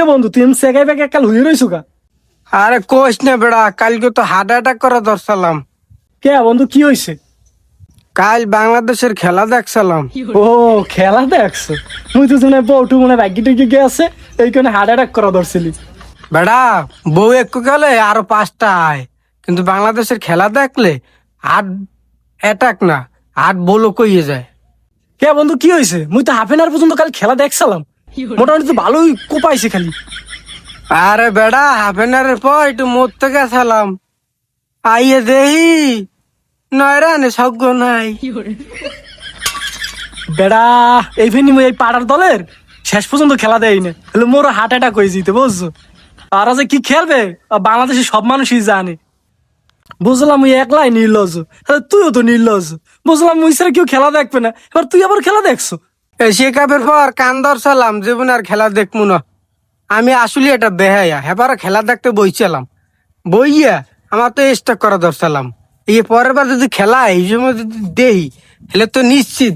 রে বন্ধু তুই সেগাই ব্যাগ কাল হয়ে রইছো গা? আরে কোষ না বেড়া, কালকে তো হার্ট অ্যাটাক করা ধরছিলাম। কে বন্ধু কি হয়েছে? কাল বাংলাদেশের খেলা দেখছিলাম। ও খেলা দেখছো? মুই তো শুনে বউটু মনে ভাগ্যি টুকি গে আছে এই কারণে হার্ট অ্যাটাক করা ধরছিলি। বেড়া বউ একটু গেলে আরো 5টা আয়, কিন্তু বাংলাদেশের খেলা দেখলে হার্ট অ্যাটাক না, হার্ট বলো কইয়ে যায়। কে বন্ধু কি হয়েছে? মুই তো হাফ এন আওয়ার পর্যন্ত কাল খেলা দেখছিলাম, মোটামুটি তো ভালোই কোপাইছে খালি। আরে বেড়া হাফ এন আওয়ারের পর একটু মরতে গেছিলাম, আইয়ে দেহি নয় রানে সজ্ঞ নাই। বেড়া এই ফেনি মুই এই পাড়ার দলের শেষ পর্যন্ত খেলা দেয় না, হলে মোর হার্ট অ্যাটাক হয়ে যেতে বুঝছো। তারা যে কি খেলবে বাংলাদেশের সব মানুষই জানে। বুঝলাম মুই একলাই নির্লজ্জ, তুইও তো নির্লজ্জ। বুঝলাম মুই ছাড়া কেউ খেলা দেখবে না, এবার তুই আবার খেলা দেখছো। এশিয়া কাপের পর কান ধরছিলাম, জীবনে আর খেলা দেখবো না। আমি আসলে এটা বেহায়া, এবার খেলা দেখতে বইছিলাম, বইয়া আমার তো স্টক করা ধরছিলাম। এই পরের বার যদি খেলা এই সময় যদি দেই, তাহলে তো নিশ্চিত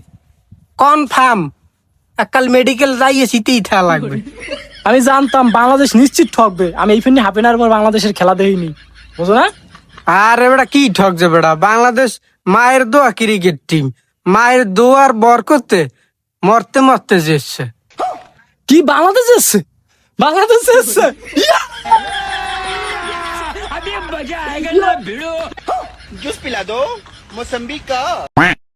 কনফার্ম একাল মেডিকেল যাইয়ে শীতেই থাকা লাগবে। আমি জানতাম বাংলাদেশ নিশ্চিত ঠকবে, আমি এই ফেনি হাফ এন আওয়ার পর বাংলাদেশের খেলা দেখিনি, বুঝো না? আরে বেটা কি ঠকছে বেটা, বাংলাদেশ মায়ের দোয়া ক্রিকেট টিম, মায়ের দোয়ার বর করতে মরতে মরতে যেচ্ছে। কি বাংলাদেশ এসছে? বাংলাদেশ এসছে? Jus Pilado, Mozambique.